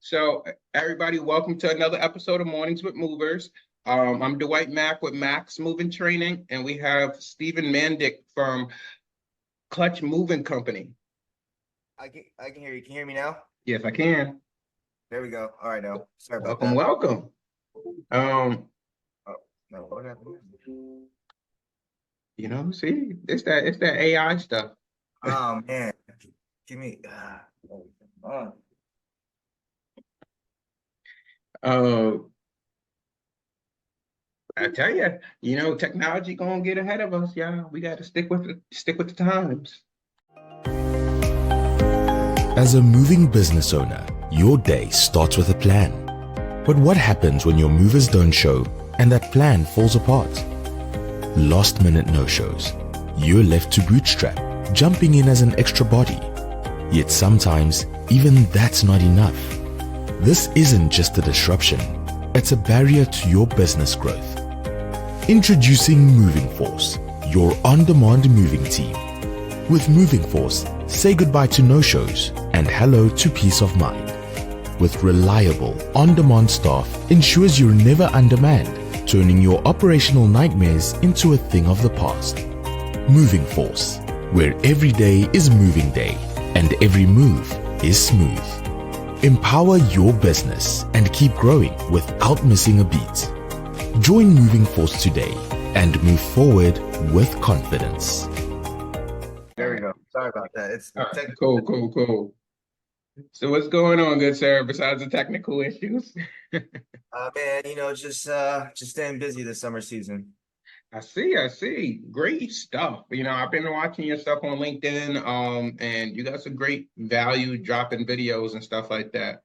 So, everybody, welcome to another episode of Mornings with Movers. I'm Dwight Mack with Max Moving Training, and we have Steven Mandac from Clutch Moving Company. I can hear you. Can you hear me now? Yes, I can. There we go. All right, now. Sorry about Welcome, that. welcome. Oh, no, what happened? See, it's that AI stuff. Oh man, give me. Uh, I tell you, technology gonna get ahead of us, y'all. We got to stick with the times. As a moving business owner, your day starts with a plan. But what happens when your movers don't show and that plan falls apart? Last minute no-shows. You're left to bootstrap, jumping in as an extra body. Yet sometimes, even that's not enough. This isn't just a disruption, it's a barrier to your business growth. Introducing Moving Force, your on-demand moving team. With Moving Force, say goodbye to no-shows and hello to peace of mind. With reliable, on-demand staff ensures you're never undermanned, turning your operational nightmares into a thing of the past. Moving Force, where every day is moving day and every move is smooth. Empower your business and keep growing without missing a beat. Join Moving Force today and move forward with confidence. There we go. Sorry about that. It's All right, technical. cool. So what's going on, good sir, besides the technical issues? Man, just staying busy this summer season. I see. Great stuff. I've been watching your stuff on LinkedIn, and you got some great value dropping videos and stuff like that.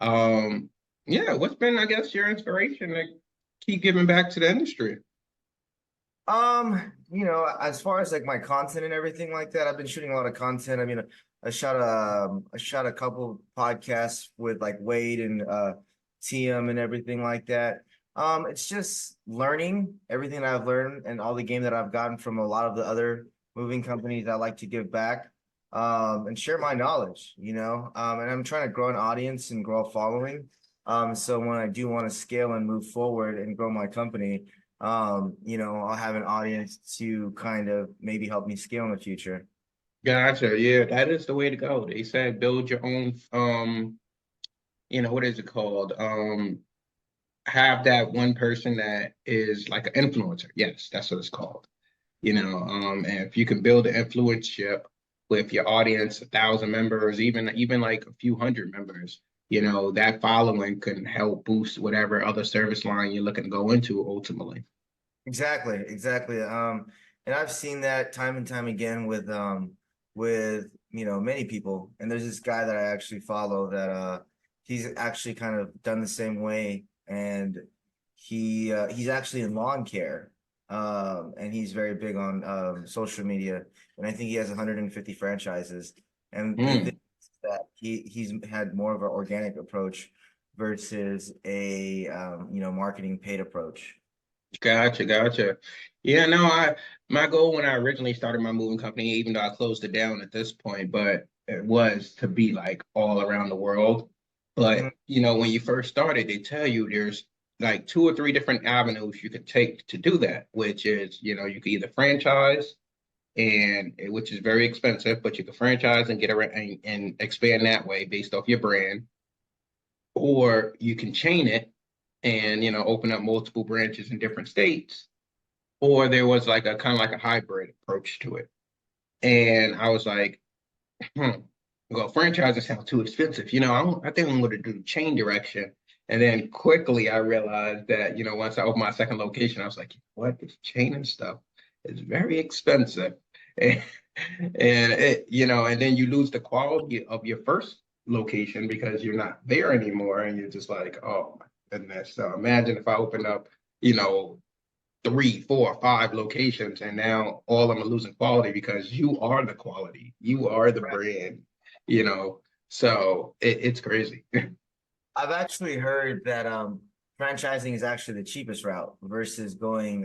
Yeah, what's been, I guess, your inspiration to keep giving back to the industry? As far as like my content and everything like that, I've been shooting a lot of content. I mean, I shot a couple podcasts with like Wade and TM and everything like that. It's just learning everything that I've learned and all the game that I've gotten from a lot of the other moving companies. I like to give back and share my knowledge. And I'm trying to grow an audience and grow a following. So when I do want to scale and move forward and grow my company, I'll have an audience to kind of maybe help me scale in the future. Gotcha. Yeah, that is the way to go. They said build your own, what is it called? Have that one person that is like an influencer. Yes, that's what it's called. And if you can build an influencership with your audience, 1,000 members, even like a few hundred members, that following can help boost whatever other service line you're looking to go into ultimately. Exactly. And I've seen that time and time again with many people. And there's this guy that I actually follow that he's actually kind of done the same way, and he's actually in lawn care. And he's very big on social media, and I think he has 150 franchises. And the thing Mm. is that he's had more of an organic approach versus a marketing paid approach. Gotcha. Yeah, no, my goal when I originally started my moving company, even though I closed it down at this point, but it was to be like all around the world. Mhm. But when you first started, they tell you there's like two or three different avenues you could take to do that, which is, you could either franchise and which is very expensive, but you can franchise and get around and expand that way based off your brand, or you can chain it and open up multiple branches in different states, or there was like a kind of like a hybrid approach to it. And I was like, well, franchising sounds too expensive. I think I'm going to do the chain direction. And then quickly I realized that, once I opened my second location, I was like, what? This chain and stuff is very expensive. And then you lose the quality of your first location because you're not there anymore. And you're just like, oh my goodness. So imagine if I opened up, you know, three, four, five locations, and now all of them are losing quality because you are the quality, you are the Right. brand, you know. So it's crazy. I've actually heard that franchising is actually the cheapest route versus going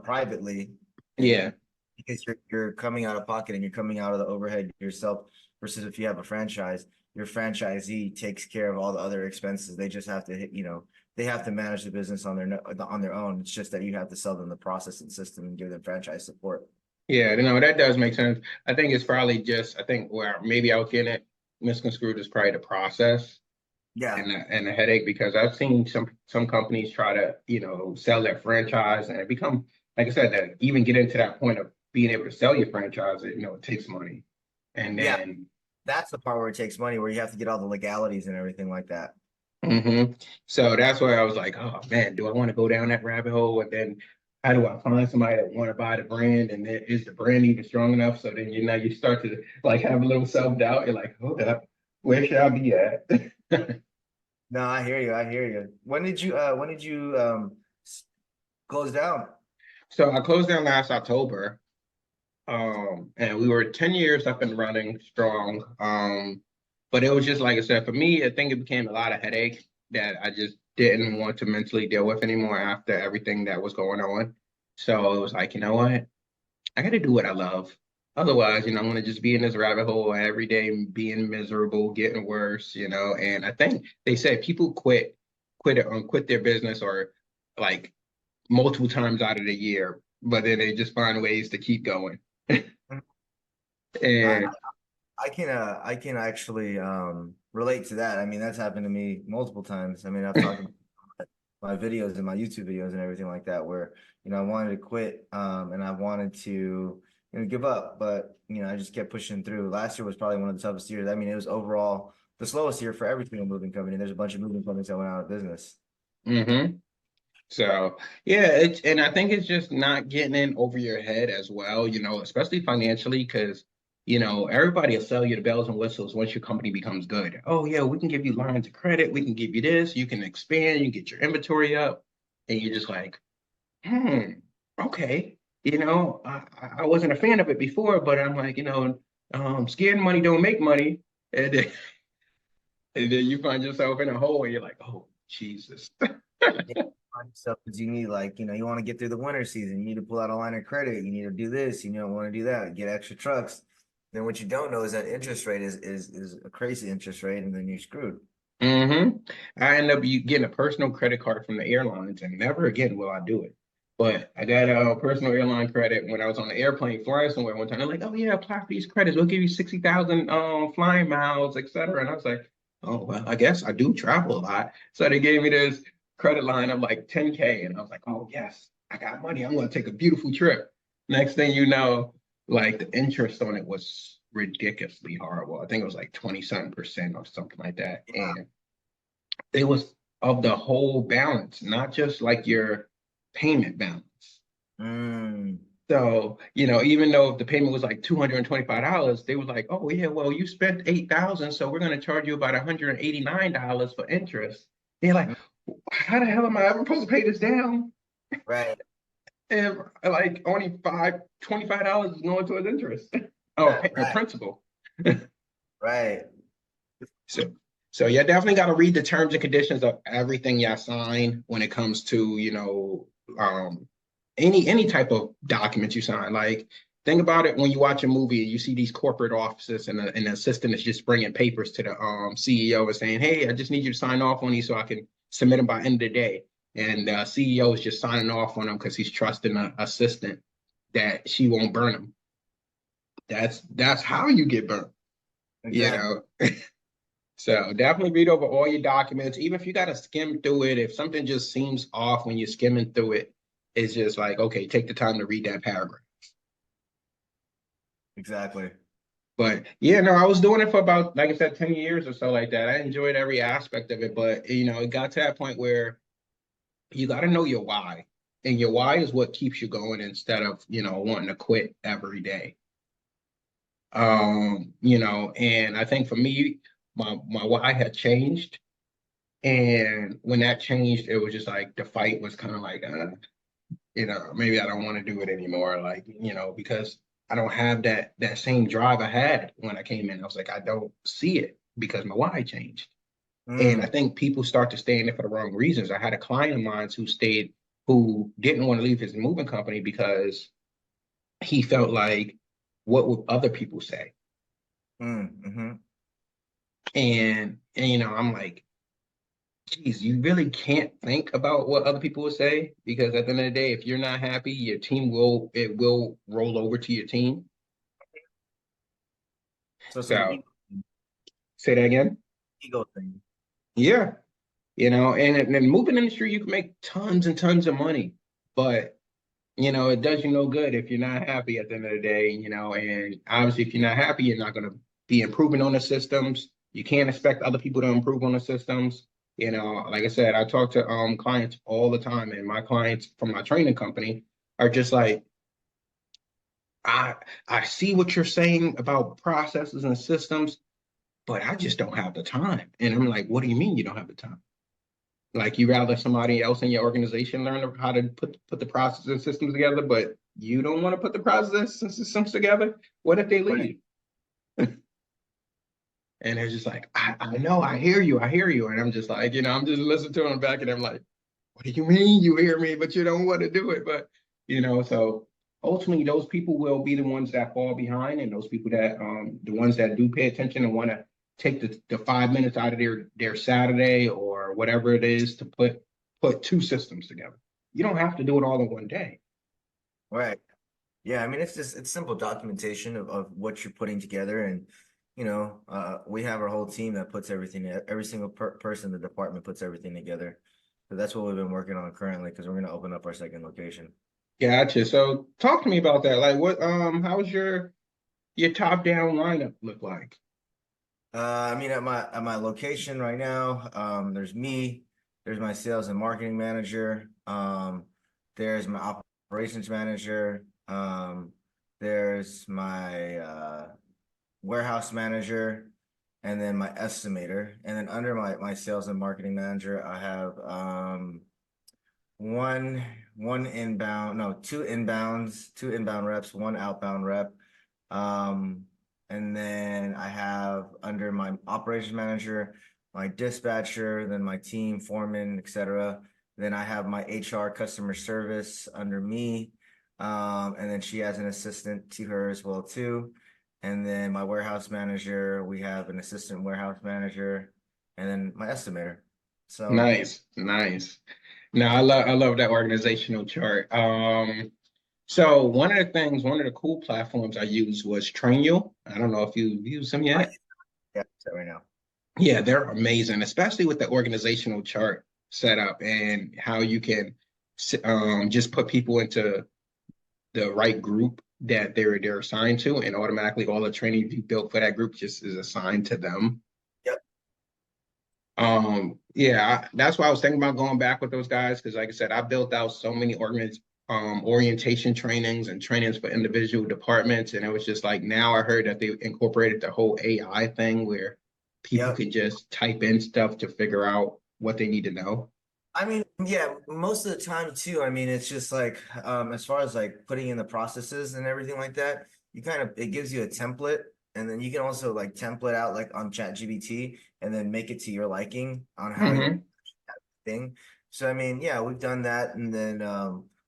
privately, Yeah, and because you're coming out of pocket and you're coming out of the overhead yourself. versus if you have a franchise, your franchisee takes care of all the other expenses. They just have to hit, they have to manage the business on their own. It's just that you have to sell them the process and system and give them franchise support. Yeah, no, that does make sense. I think it's probably just, I think where maybe I was getting it misconstrued is probably the process Yeah. and the headache, because I've seen some companies try to, sell their franchise and it become, like I said, that even get into that point of being able to sell your franchise, it takes money. And Yeah. then That's the part where it takes money, where you have to get all the legalities and everything like that. So that's where I was like, oh man, do I want to go down that rabbit hole? And then how do I find somebody that want to buy the brand? And then is the brand even strong enough? So then you start to like have a little self-doubt. You're like, hold up, where should I be at? No, I hear you. I hear you. When did you close down? So I closed down last October. And we were 10 years up and running strong. But it was just like I said, for me, I think it became a lot of headache that I just didn't want to mentally deal with anymore after everything that was going on. So it was like, you know what? I got to do what I love. Otherwise, I'm going to just be in this rabbit hole every day, being miserable, getting worse, And I think they said people quit their business or like multiple times out of the year, but then they just find ways to keep going. I, And I can actually relate to that. I mean, that's happened to me multiple times. I mean, I've talked about my videos and my YouTube videos and everything like that, where I wanted to quit and I wanted to give up, but I just kept pushing through. Last year was probably one of the toughest years. I mean, it was overall the slowest year for every single moving company. There's a bunch of moving companies that went out of business. So yeah, and I think it's just not getting in over your head as well, especially financially, because everybody will sell you the bells and whistles once your company becomes good. Oh yeah, we can give you lines of credit, we can give you this, you can expand, you can get your inventory up, and you're just like, okay. I wasn't a fan of it before, but I'm like, scared money don't make money. And then, and then you find yourself in a hole and you're like, oh, Jesus. So, because you need, like, you want to get through the winter season, you need to pull out a line of credit, you need to do this, you don't want to do that, get extra trucks. Then what you don't know is that interest rate is a crazy interest rate, and then you're screwed. I end up getting a personal credit card from the airlines, and never again will I do it. But I got a personal airline credit when I was on the airplane flying somewhere one time. They're like, "Oh yeah, apply for these credits. We'll give you 60,000 flying miles, etc." And I was like, "Oh well, I guess I do travel a lot." So they gave me this credit line of like 10K, and I was like, "Oh yes, I got money. I'm going to take a beautiful trip." Next thing you know, like the interest on it was ridiculously horrible. I think it was like 20-something% or something like that. Wow. And it was of the whole balance, not just like your payment balance. Mm. So, even though the payment was like $225, they were like, oh yeah, well, you spent 8,000, so we're going to charge you about $189 for interest. They're like, how the hell am I ever supposed to pay this down? Right. And like only $25 is going towards interest. Right. Principal. Right. So you definitely got to read the terms and conditions of everything y'all sign when it comes to, any type of document you sign. Like, think about it when you watch a movie and you see these corporate offices and an assistant is just bringing papers to the CEO and saying, hey, I just need you to sign off on these so I can submit them by end of the day. And the CEO is just signing off on them because he's trusting an assistant that she won't burn him. That's how you get burnt, Exactly. So definitely read over all your documents, even if you got to skim through it. If something just seems off when you're skimming through it, it's just like, okay, take the time to read that paragraph. Exactly. But yeah, no, I was doing it for about, like I said, 10 years or so like that. I enjoyed every aspect of it, but it got to that point where you got to know your why. And your why is what keeps you going instead of, wanting to quit every day. And I think for me, my why had changed. And when that changed, it was just like the fight was kind of like, maybe I don't want to do it anymore. Like, because I don't have that same drive I had when I came in. I was like, I don't see it because my why changed. And I think people start to stay in it for the wrong reasons. I had a client of mine who didn't want to leave his moving company because he felt like, what would other people say? Mm-hmm. And you know, I'm like, geez, you really can't think about what other people will say, because at the end of the day, if you're not happy, your team will roll over to your team. So it's like an So say that again. ego thing. Yeah. You know, and in the moving industry, you can make tons and tons of money, but you know, it does you no good if you're not happy at the end of the day, you know, and obviously if you're not happy, you're not going to be improving on the systems. You can't expect other people to improve on the systems. You know, like I said, I talk to clients all the time, and my clients from my training company are just like, I I see what you're saying about processes and systems, but I just don't have the time. And I'm like, what do you mean you don't have the time? Like you rather somebody else in your organization learn how to put the processes and systems together, but you don't want to put the processes and systems together. What if they Right. leave? And they're just like, I know, I hear you. And I'm just like, you know, I'm just listening to them back and I'm like, what do you mean you hear me, but you don't want to do it? But, you know, so ultimately those people will be the ones that fall behind, and those people that, the ones that do pay attention and want to take the 5 minutes out of their Saturday or whatever it is to put two systems together. You don't have to do it all in one day. Right. Yeah, I mean, it's simple documentation of what you're putting together, and we have our whole team that puts everything. Every single person in the department puts everything together. So that's what we've been working on currently, because we're going to open up our second location. Gotcha. So talk to me about that. Like how's your top down lineup look like? I mean, at my location right now, there's me, there's my sales and marketing manager, there's my operations manager, there's my warehouse manager, and then my estimator. And then under my sales and marketing manager, I have one one inbound, no, two inbound reps, one outbound rep. Um, and then I have under my operations manager, my dispatcher, then my team foreman, etc. Then I have my HR customer service under me. And then she has an assistant to her as well too. And then my warehouse manager, we have an assistant warehouse manager, and then my estimator. So Nice, nice. No, I love that organizational chart. So one of the cool platforms I used was Trainio. I don't know if you've used them I yet. use that right now. Yeah, they're amazing, especially with the organizational chart setup and how you can just put people into the right group that they're assigned to, and automatically all the training you built for that group just is assigned to them. Yep. Yeah, that's why I was thinking about going back with those guys, because like I said, I built out so many orientation trainings and trainings for individual departments, and it was just like, now I heard that they incorporated the whole AI thing where people Yep. can just type in stuff to figure out what they need to know. I mean, yeah, most of the time too. I mean, it's just like as far as like putting in the processes and everything like that, it gives you a template, and then you can also like template out like on ChatGPT and then make it to your liking on how you Hmm. thing. So I mean, yeah, we've done that, and then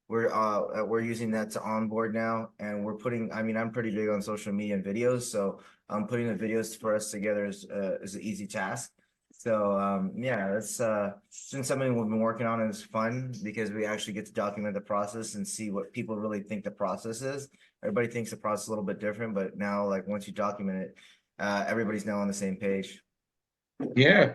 we're using that to onboard now, and we're putting. I mean, I'm pretty big on social media and videos, so putting the videos for us together is an easy task. So yeah, that's been something we've been working on, and it's fun because we actually get to document the process and see what people really think the process is. Everybody thinks the process is a little bit different, but now like once you document it, everybody's now on the same page. Yeah.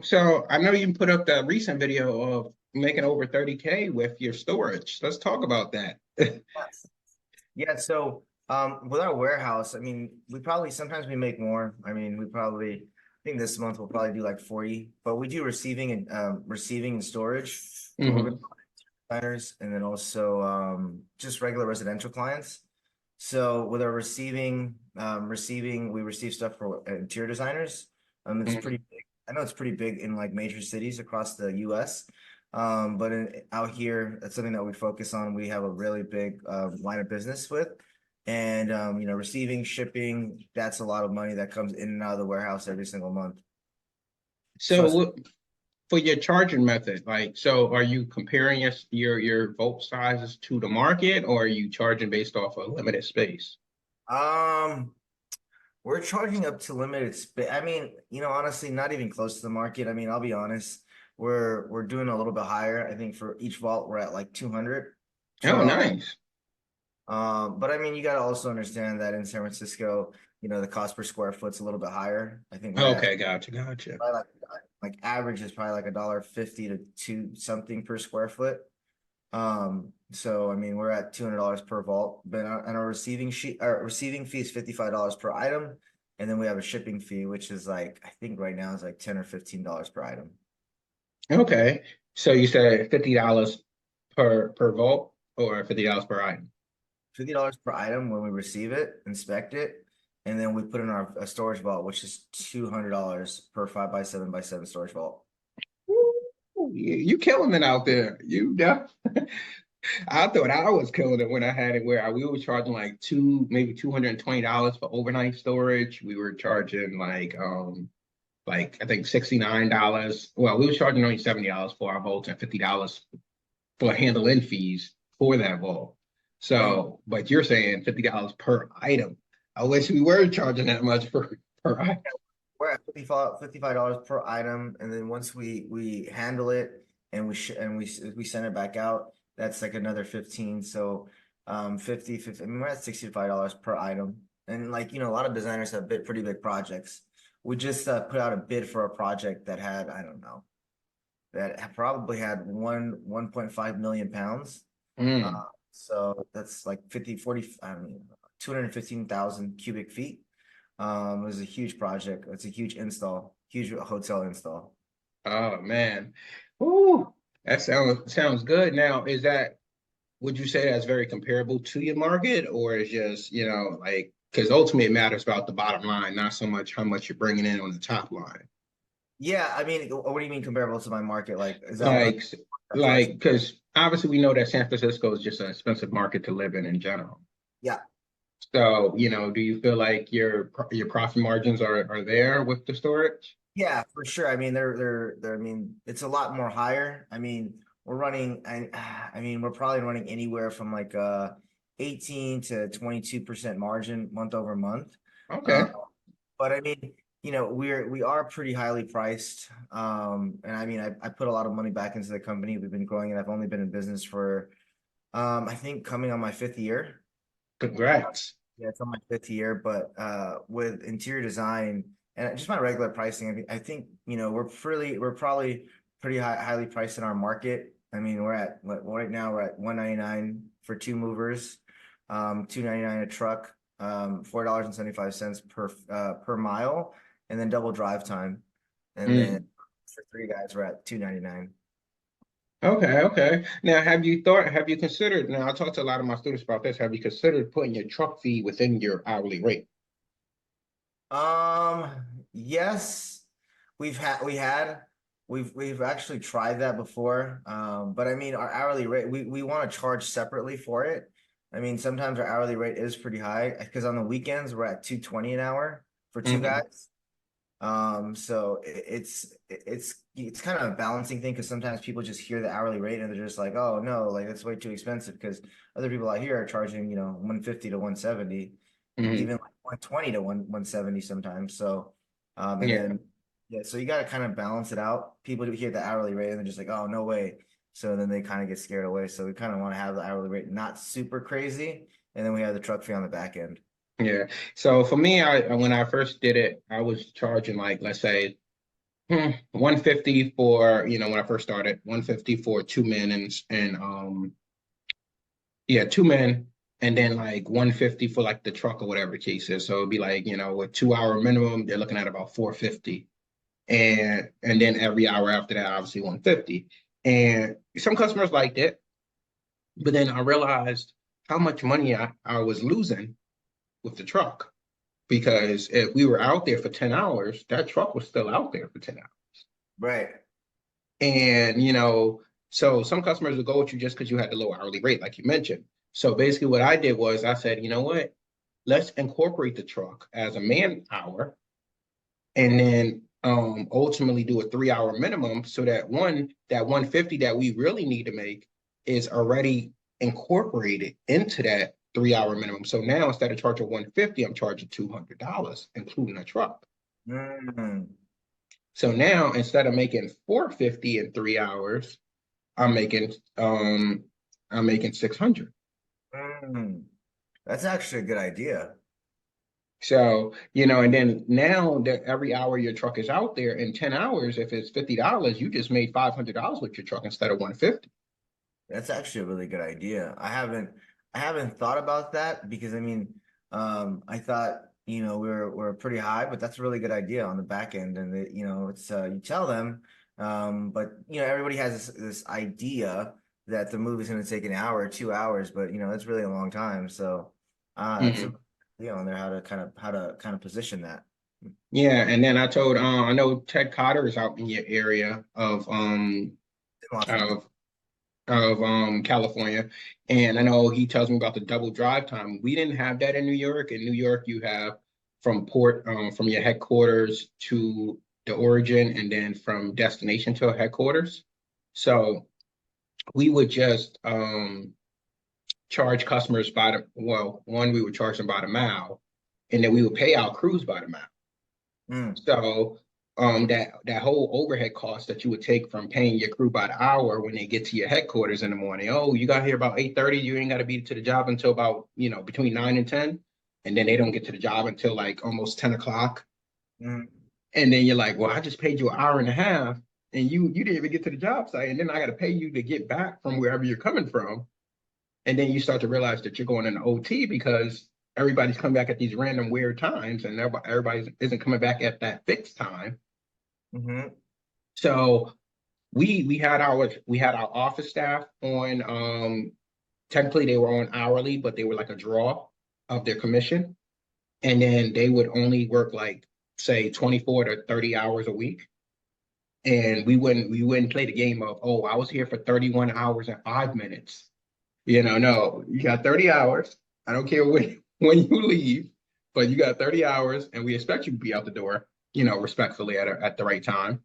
So I know you put up that recent video of making over 30K with your storage. Let's talk about that. Yes. Yeah, so with our warehouse, I mean, we probably sometimes we make more. I mean, I think this month we'll probably do like 40, but we do receiving and storage for urban Hmm. designers, and then also just regular residential clients. So with our receiving, we receive stuff for interior designers. It's Hmm. pretty big. I know it's pretty big in like major cities across the US. But out here, that's something that we focus on. We have a really big line of business with, and receiving, shipping, that's a lot of money that comes in and out of the warehouse every single month. So So for your charging method, like, so are you comparing your volt sizes to the market, or are you charging based off a limited space? um, We're charging up to limited space. I mean, honestly, not even close to the market. I mean, I'll be honest. We're doing a little bit higher. I think for each vault, we're at like 200, Oh, $200. nice. But I mean, you got to also understand that in San Francisco, the cost per square foot's a little bit higher. I think we're at Okay, gotcha. probably like average is probably like $1.50 to two something per square foot. So I mean, we're at $200 per vault, but our receiving fee is $55 per item, and then we have a shipping fee, which is like I think right now is like $10 or $15 per item. Okay. So you said $50 per vault or $50 per item? $50 per item when we receive it, inspect it, and then we put in our a storage vault, which is $200 per 5x7x7 storage vault. Ooh, you killing it out there. I thought I was killing it when I had it where we were charging like maybe $220 for overnight storage. We were charging like I think $69. Well, we were charging only $70 for our vault and $50 for handling fees for that vault. So, but you're saying $50 per item. I wish we were charging that much per item. We're at $55 per item, and then once we handle it and we send it back out, that's like another 15. So 50, I mean, we're at $65 per item. And like, a lot of designers have pretty big projects. We just put out a bid for a project that had, I don't know, probably had 1.5 million pounds. Mm. So that's like 40, I mean, 215,000 cubic feet. It was a huge project. It's a huge install, huge hotel install. Oh man. Ooh, that sounds good. Now, would you say that's very comparable to your market, or is just, like, because ultimately it matters about the bottom line, not so much how much you're bringing in on the top line. Yeah, I mean, what do you mean comparable to my market? Like, is that what Like, that's what I because obviously we know that San Francisco is just an expensive market to live in general. yeah. So, do you feel like your profit margins are there with the storage? Yeah, for sure. I mean, I mean, it's a lot more higher. I mean, I mean, we're probably running anywhere from like 18 to 22% margin month over month. Uh, Okay. but I mean, we are pretty highly priced. And I mean, I put a lot of money back into the company. We've been growing it. I've only been in business for I think coming on my fifth year. Congrats. Yeah, it's on my fifth year, but with interior design and just my regular pricing, I think we're probably pretty highly priced in our market. I mean, right now we're at 199 for two movers, 299 a truck, $4.75 per mile, and then double drive time, and then Mm. for three guys we're at 299. Okay. Now, have you considered, now I talk to a lot of my students about this, have you considered putting your truck fee within your hourly rate? Um, yes, we've actually tried that before. But I mean, our hourly rate, we want to charge separately for it. I mean, sometimes our hourly rate is pretty high because on the weekends we're at 220 an hour for two Hmm. guys. So it's kind of a balancing thing because sometimes people just hear the hourly rate and they're just like, oh no, like that's way too expensive because other people out here are charging, 150 to 170, Hmm. even like 120 to 170 sometimes. So and Yeah. then yeah, so you got to kind of balance it out. People hear the hourly rate and they're just like, oh no way. So then they kind of get scared away. So we kind of want to have the hourly rate not super crazy, and then we have the truck fee on the back end. Yeah. So for me, when I first did it, I was charging like, let's say, 150 for, when I first started, 150 for 2 men and yeah, 2 men, and then like 150 for like the truck or whatever the case is. So it'd be like, with 2 hour minimum, they're looking at about 450. And then every hour after that, obviously 150. And some customers liked it, but then I realized how much money I was losing with the truck. Because if we were out there for 10 hours, that truck was still out there for 10 hours. Right. And, so some customers would go with you just because you had the low hourly rate, like you mentioned. So basically what I did was I said, you know what? Let's incorporate the truck as a man hour and then ultimately do a 3 hour minimum so that that 150 that we really need to make is already incorporated into that 3 hour minimum. So now instead of charging 150, I'm charging $200, including a truck. Mm, So now instead of making 450 in 3 hours, I'm making I'm making 600. mm. That's actually a good idea. So, and then now that every hour your truck is out there in 10 hours, if it's $50, you just made $500 with your truck instead of 150. That's actually a really good idea. I haven't thought about that because I mean, I thought, we're pretty high, but that's a really good idea on the back end. And it's you tell them, but everybody has this idea that the movie's going to take an hour or 2 hours, but it's really a long time. So, that's a Mhm. on there how to position that. Yeah, and then I know Ted Cotter is out in your area In Las Vegas. of California, and I know he tells me about the double drive time. We didn't have that in New York. In New York, you have from your headquarters to the origin, and then from destination to a headquarters. So we would just charge customers one, we would charge them by the mile, and then we would pay our crews by the mile. Mm, So that whole overhead cost that you would take from paying your crew by the hour when they get to your headquarters in the morning. Oh, you got here about 8:30, you ain't got to be to the job until about, between 9 and 10. And then they don't get to the job until like almost 10 o'clock. mm. And then you're like, well, I just paid you an hour and a half and you didn't even get to the job site. And then I got to pay you to get back from wherever you're coming from. And then you start to realize that you're going in OT because everybody's coming back at these random weird times and everybody isn't coming back at that fixed time. Mm-hmm. So we had our office staff on technically they were on hourly, but they were like a draw of their commission. And then they would only work like say 24 to 30 hours a week. And we wouldn't play the game of, oh, I was here for 31 hours and 5 minutes. No, you got 30 hours. I don't care when you leave, but you got 30 hours and we expect you to be out the door, respectfully at the right time.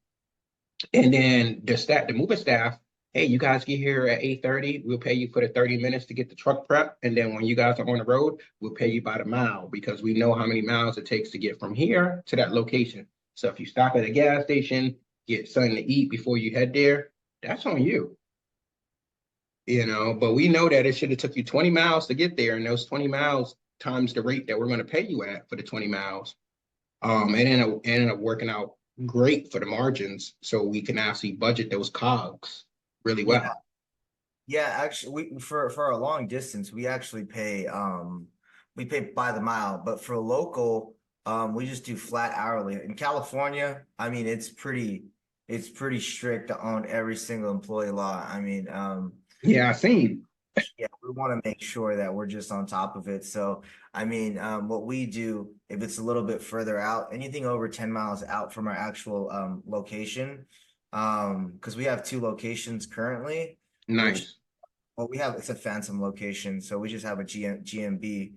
And then the moving staff, hey, you guys get here at 8:30, we'll pay you for the 30 minutes to get the truck prep. And then when you guys are on the road, we'll pay you by the mile because we know how many miles it takes to get from here to that location. So if you stop at a gas station, get something to eat before you head there, that's on you. But we know that it should have took you 20 miles to get there, and those 20 miles times the rate that we're going to pay you at for the 20 miles. It ended up working out great for the margins, so we can actually budget those cogs really Yeah. well. Yeah, actually, for a long distance, we pay by the mile, but for local, we just do flat hourly. In California, I mean, it's pretty strict on every single employee law. I mean, Yeah, I seen. yeah, we want to make sure that we're just on top of it. So, I mean, what we do, if it's a little bit further out, anything over 10 miles out from our actual location, because we have two locations currently, which Nice. it's a phantom location, so we just have a GMB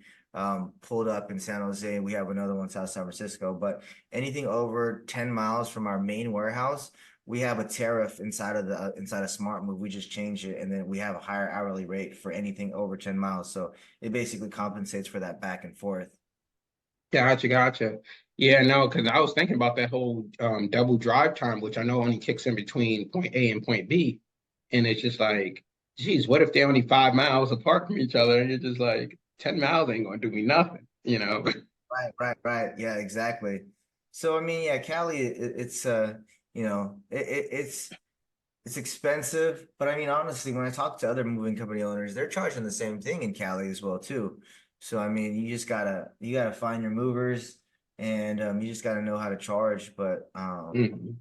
pulled up in San Jose. We have another one in South San Francisco, but anything over 10 miles from our main warehouse, we have a tariff inside of Smart Move. We just change it, and then we have a higher hourly rate for anything over 10 miles. So it basically compensates for that back and forth. Gotcha. Yeah, no, because I was thinking about that whole double drive time, which I know only kicks in between point A and point B. And it's just like, geez, what if they're only 5 miles apart from each other? And you're just like, 10 miles ain't gonna do me nothing. Right. Yeah, exactly. So I mean, yeah, Cali, it's expensive, but I mean, honestly, when I talk to other moving company owners, they're charging the same thing in Cali as well too. So I mean, you gotta find your movers, and you just gotta know how to charge. But Mhm.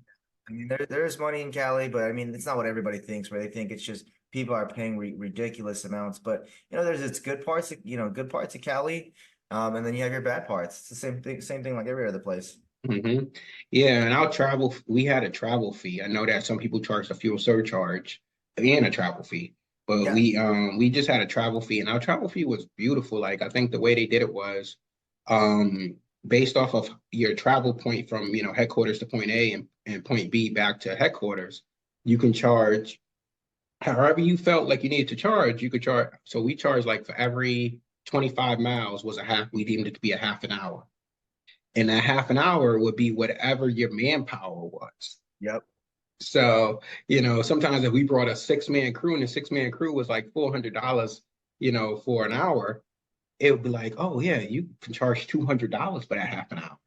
I mean, there's money in Cali, but I mean, it's not what everybody thinks. Where they think it's just people are paying ridiculous amounts. But there's its good parts, good parts of Cali, and then you have your bad parts. It's the same thing like every other place. Yeah, and we had a travel fee. I know that some people charge a fuel surcharge and a travel fee, but Yeah. we just had a travel fee, and our travel fee was beautiful. Like I think the way they did it was um based off of your travel point from headquarters to point A and point B back to headquarters, you can charge however you felt like you needed to charge. You could charge. So we charge like for every 25 miles was we deemed it to be a half an hour. And that half an hour would be whatever your manpower was. Yep. So, sometimes if we brought a 6-man crew and the 6-man crew was like $400, for an hour, it would be like, oh yeah, you can charge $200 for that half an hour.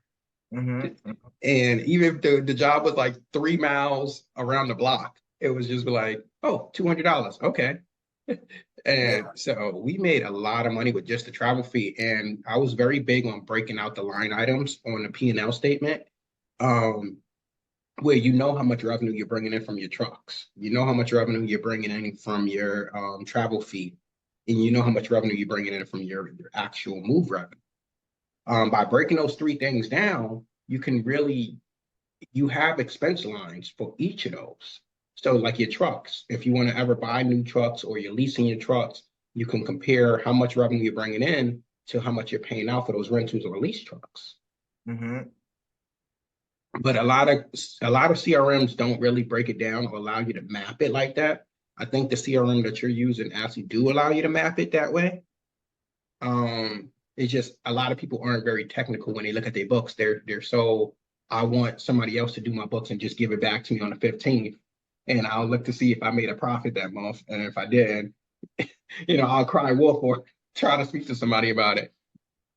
Mm-hmm. And even if the job was like 3 miles around the block, it was just like, oh, $200. Okay. Yeah. And so we made a lot of money with just the travel fee. And I was very big on breaking out the line items on the P&L statement, um, where you know how much revenue you're bringing in from your trucks. You know how much revenue you're bringing in from your travel fee. And you know how much revenue you're bringing in from your actual move revenue. By breaking those three things down, you have expense lines for each of those. So like your trucks, if you want to ever buy new trucks or you're leasing your trucks, you can compare how much revenue you're bringing in to how much you're paying out for those rentals or lease trucks. Mm-hmm. But a lot of CRMs don't really break it down or allow you to map it like that. I think the CRM that you're using actually do allow you to map it that way. It's just a lot of people aren't very technical when they look at their books. They're so, I want somebody else to do my books and just give it back to me on the 15th. And I'll look to see if I made a profit that month. And if I did, I'll cry wolf or try to speak to somebody about it.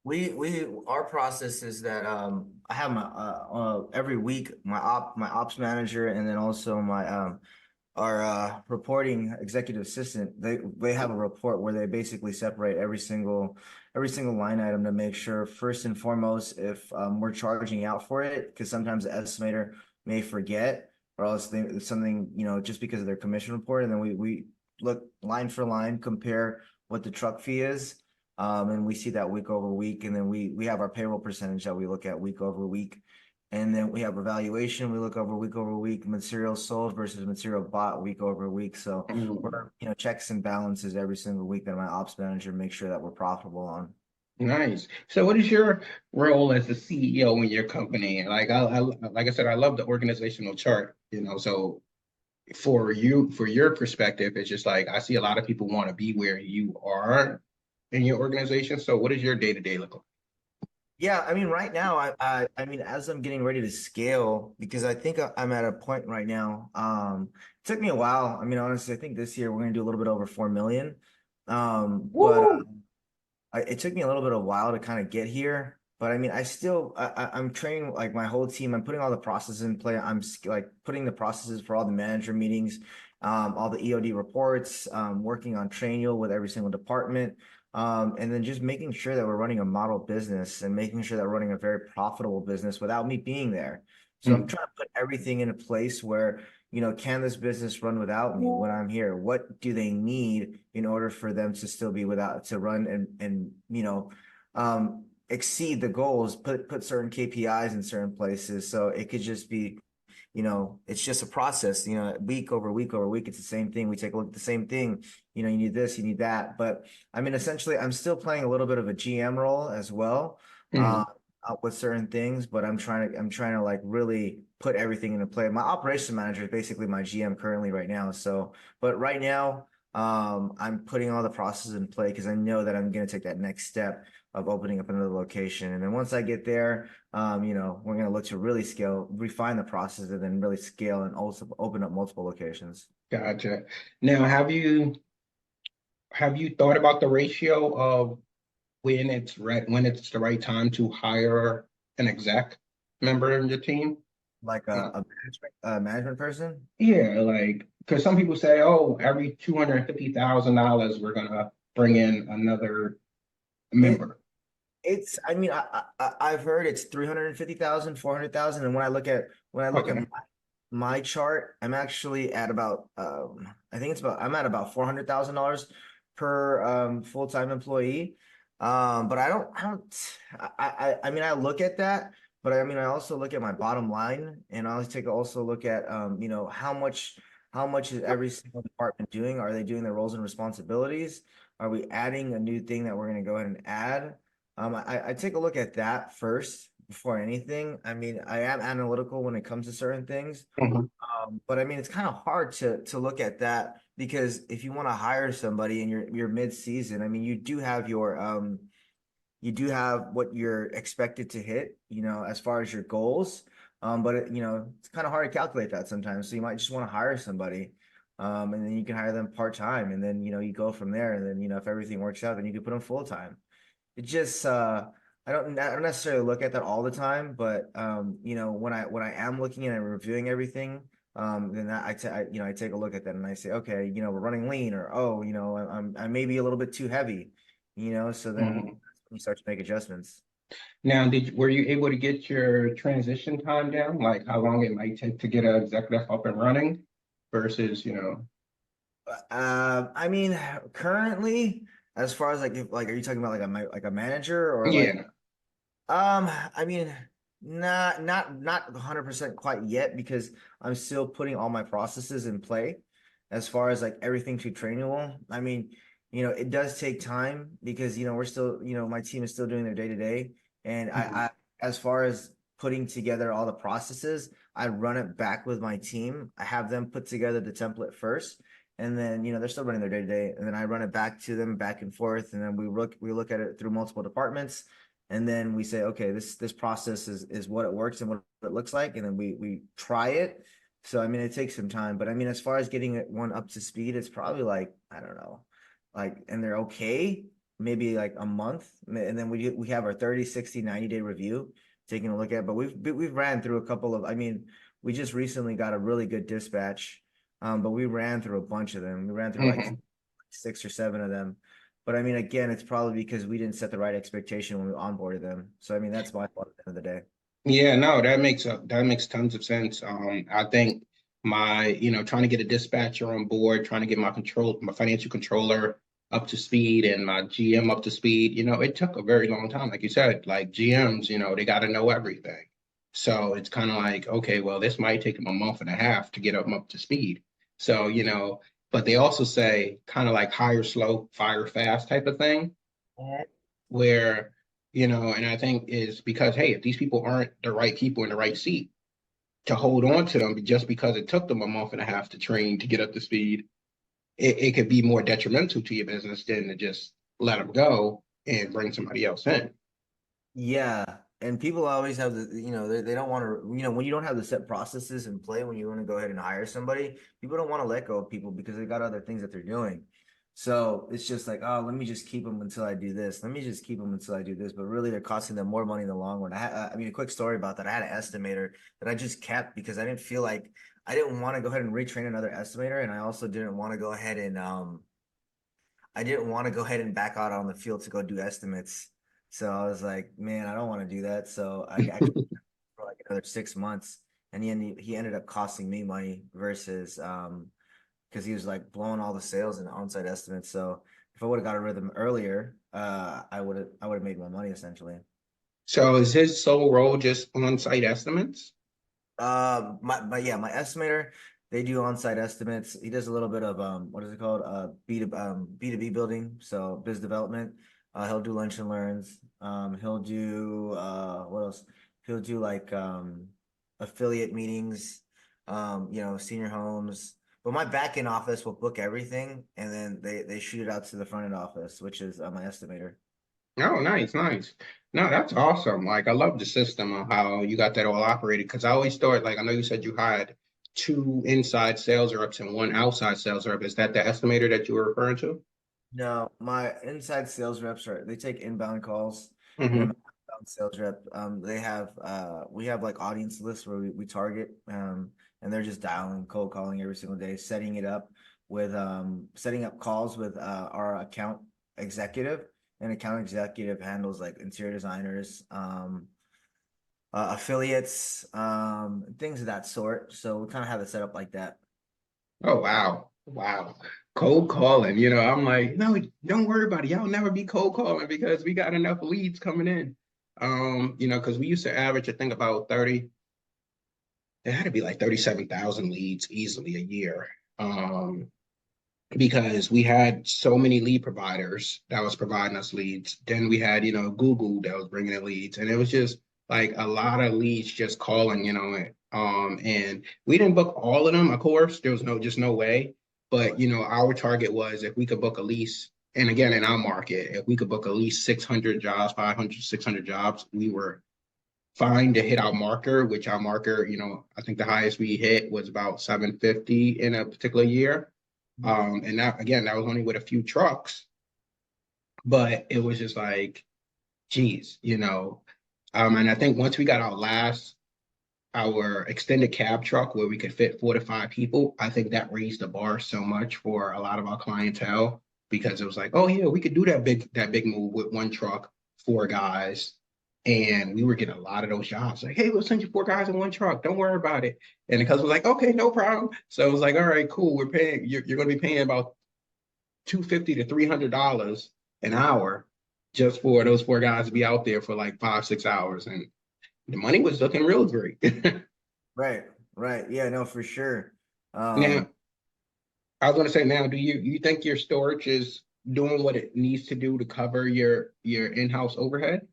Our process is that I have my every week my ops manager, and then also my our reporting executive assistant, they have a report where they basically separate every single line item to make sure, first and foremost, if we're charging out for it, because sometimes the estimator may forget, or else something, just because of their commission report, and then we look line for line, compare what the truck fee is, and we see that week over week, and then we have our payroll percentage that we look at week over week. And then we have evaluation. We look over week, material sold versus material bought week over week. So we're, checks and balances every single week that my ops manager makes sure that we're profitable on. Nice. So what is your role as the CEO in your company? Like like I said, I love the organizational chart, so for your perspective, it's just like I see a lot of people want to be where you are in your organization. So what does your day-to-day look like? Yeah, I mean, right now, I mean, as I'm getting ready to scale, because I think I'm at a point right now. It took me a while. I mean, honestly, I think this year we're gonna do a little bit over 4 million. But it took me a little bit of a while to kind of get here. But I mean, I'm training like my whole team. I'm putting all the processes in play. I'm like putting the processes for all the manager meetings, all the EOD reports, working on Trainio with every single department. And then just making sure that we're running a model business and making sure that we're running a very profitable business without me being there. So I'm trying to put everything in a place where, can this business run without me when I'm here? What do they need in order for them to still be to run and exceed the goals, put certain KPIs in certain places. So it could just be, it's just a process, week over week over week, it's the same thing. We take a look at the same thing, you need this, you need that. But I mean, essentially, I'm still playing a little bit of a GM role as well, with certain things, but I'm trying to like really put everything into play. My operation manager is basically my GM currently right now. So, but right now, I'm putting all the processes in play because I know that I'm going to take that next step of opening up another location. And then once I get there, we're going to look to really scale, refine the process, and then really scale and also open up multiple locations. Gotcha. Now, have you thought about the ratio of when it's the right time to hire an exec member in your team? Like a management person? Yeah, like because some people say, oh, every $250,000 we're gonna bring in another member. I mean, I've heard it's 350,000, 400,000. And when I look at Okay. my chart, I'm actually at about I'm at about $400,000 per full-time employee. But I mean, I look at that, but I mean, I also look at my bottom line, and I always also look at how much is every single department doing? Are they doing their roles and responsibilities? Are we adding a new thing that we're going to go ahead and add? I take a look at that first before anything. I mean, I am analytical when it comes to certain things. Mhm. But I mean, it's kind of hard to look at that because if you want to hire somebody and you're mid-season, I mean, you do have what you're expected to hit, as far as your goals. But it's kind of hard to calculate that sometimes. So you might just want to hire somebody, and then you can hire them part-time, and then you go from there. And then if everything works out, then you can put them full-time. It just I don't necessarily look at that all the time, but when I am looking at and reviewing everything, then I take a look at that and I say, okay, we're running lean, or oh, I may be a little bit too heavy, so then Mhm. you start to make adjustments. Now, were you able to get your transition time down? Like how long it might take to get an executive up and running versus, I mean, currently, as far as like, if like, are you talking about like a manager or like? yeah. I mean, not 100% quite yet because I'm still putting all my processes in play as far as like everything to trainable. I mean, it does take time because we're still, my team is still doing their day to day. And Mhm. as far as putting together all the processes, I run it back with my team. I have them put together the template first. And then, they're still running their day to day. And then I run it back to them back and forth. And then we look at it through multiple departments, and then we say, okay, this process is what it works and what it looks like, and then we try it. So I mean, it takes some time, but I mean, as far as getting one up to speed, it's probably like, I don't know, like, and they're okay, maybe like a month, and then we have our 30, 60, 90-day review, taking a look at. But we've ran through a couple of, I mean, we just recently got a really good dispatch, but we ran through a bunch of them. We ran through like Mhm. 6 or 7 of them. But I mean, again, it's probably because we didn't set the right expectation when we onboarded them. So I mean, that's my fault at the end of the day. Yeah, no, that makes tons of sense. I think trying to get a dispatcher on board, trying to get my financial controller up to speed and my GM up to speed, it took a very long time. Like you said, like GMs, they got to know everything. So it's kind of like, okay, well, this might take them a month and a half to get them up to speed. So, but they also say kind of like hire slow, fire fast type of thing where, and I think is because, hey, if these people aren't the right people in the right seat, to hold on to them just because it took them a month and a half to train to get up to speed, it could be more detrimental to your business than to just let them go and bring somebody else in. Yeah, and people always have they don't want to, when you don't have the set processes in play, when you want to go ahead and hire somebody, people don't want to let go of people because they got other things that they're doing. So it's just like, oh, let me just keep them until I do this. Let me just keep them until I do this. But really, they're costing them more money in the long run. I mean, a quick story about that. I had an estimator that I just kept because I didn't want to go ahead and retrain another estimator, and I also didn't want to go ahead and I didn't want to go ahead and back out on the field to go do estimates. So I was like, man, I don't want to do that. So I kept for like another 6 months, and he ended up costing me money versus because he was like blowing all the sales and on-site estimates. So if I would have got rid of him earlier, I would have made my money essentially. So is his sole role just on-site estimates? My estimator, they do on-site estimates. He does a little bit of what is it called? B2B building, so biz development. He'll do lunch and learns. He'll do what else? He'll do like affiliate meetings, senior homes. But my back end office will book everything, and then they shoot it out to the front end office, which is my estimator. Oh, nice, nice. No, that's awesome. Like, I love the system of how you got that all operated. Because I always thought, like, I know you said you hired two inside sales reps and one outside sales rep. Is that the estimator that you were referring to? No, my inside sales reps they take inbound calls, and then my Hmm. outbound sales rep, we have like audience lists where we target, and they're just dialing, cold calling every single day, setting up calls with our executive, and account executive handles like interior designers, affiliates, things of that sort. So we kind of have it set up like that. Oh, wow. Wow. Cold calling, I'm like, no, don't worry about it. Y'all never be cold calling because we got enough leads coming in. Because we used to average, I think, about 30, it had to be like 37,000 leads easily a year. Because we had so many lead providers that was providing us leads. Then we had, Google that was bringing in leads. And it was just like a lot of leads just calling, and we didn't book all of them, of course. There was just no way. But our target was if we could book at least, and again in our market, if we could book at least 600 jobs, 500, 600 jobs, we were fine to hit our marker, which our marker, I think the highest we hit was about 750 in a particular year. And that again, that was only with a few trucks, but it was just like, geez, and I think once we got our extended cab truck where we could fit 4 to 5 people, I think that raised the bar so much for a lot of our clientele because it was like, oh yeah, we could do that big move with one truck, 4 guys. And we were getting a lot of those jobs. Like, hey, we'll send you 4 guys in one truck. Don't worry about it. And the customer was like, okay, no problem. So it was like, all right, cool. We're paying, you're going to be paying about $250 to $300 an hour just for those 4 guys to be out there for like 5, 6 hours. And the money was looking real great. Right, right. Yeah, no, for sure. Now, I was going to say, now, do you think your storage is doing what it needs to do to cover your in-house overhead?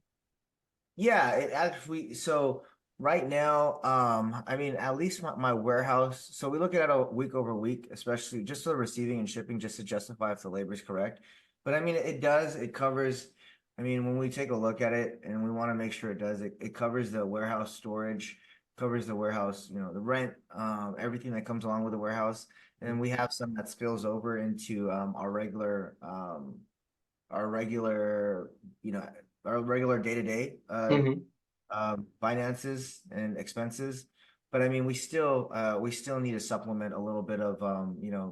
Yeah, it actually, so right now, I mean, at least my warehouse, so we look at it a week over week, especially just for the receiving and shipping, just to justify if the labor is correct. But I mean, it covers, I mean, when we take a look at it and we want to make sure it does, it covers the warehouse storage, covers the warehouse, the rent, everything that comes along with the warehouse. And then we have some that spills over into our regular, you know, our regular day-to-day Hmm. finances and expenses. But I mean, we still need to supplement a little bit of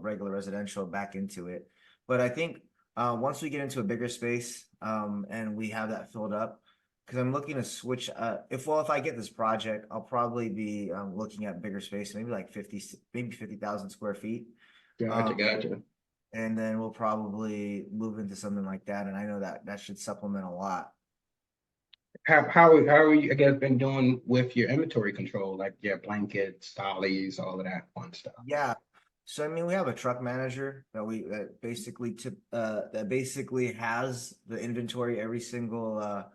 regular residential back into it. But I think once we get into a bigger space and we have that filled up, because I'm looking to switch. If I get this project, I'll probably be looking at bigger space, maybe like 50,000 square feet. Gotcha, Um, gotcha. and then we'll probably move into something like that. And I know that should supplement a lot. How are you, I guess, been doing with your inventory control, like your blankets, dollies, all of that fun stuff? Yeah. So I mean, we have a truck manager that basically has the inventory every single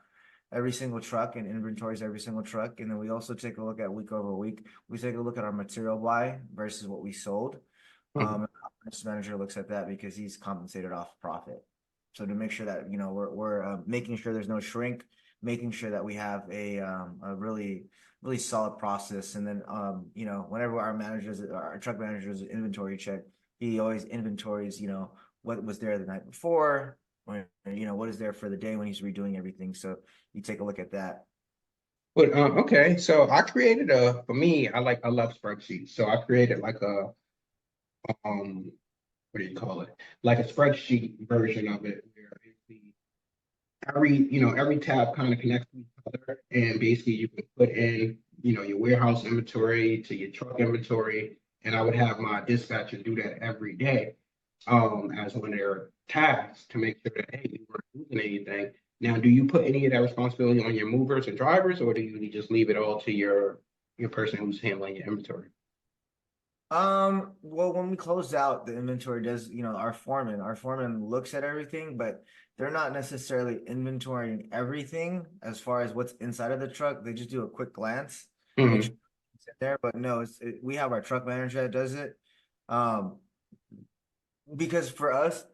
truck and inventories every single truck. And then we also take a look at week over week. We take a look at our material buy versus what we sold. Mhm. And our operations manager looks at that because he's compensated off profit. So to make sure that we're making sure there's no shrink, making sure that we have a really solid process, and then whenever our truck managers inventory check, he always inventories what was there the night before, or what is there for the day when he's redoing everything. So you take a look at that. But okay, so I created for me, I love spreadsheets. So I created like a what do you call it? Like a spreadsheet version of it where every tab kind of connects to each other, and basically you can put in your warehouse inventory to your truck inventory, and I would have my dispatcher do that every day as one of their tasks to make sure that hey, you weren't losing anything. Now, do you put any of that responsibility on your movers and drivers, or do you just leave it all to your person who's handling your inventory? Well, when we close out, the inventory does, our foreman looks at everything, but they're not necessarily inventorying everything as far as what's inside of the truck. They just do a quick glance, make sure Hmm. it's in there. But no, we have our truck manager that does it. Um, because for us,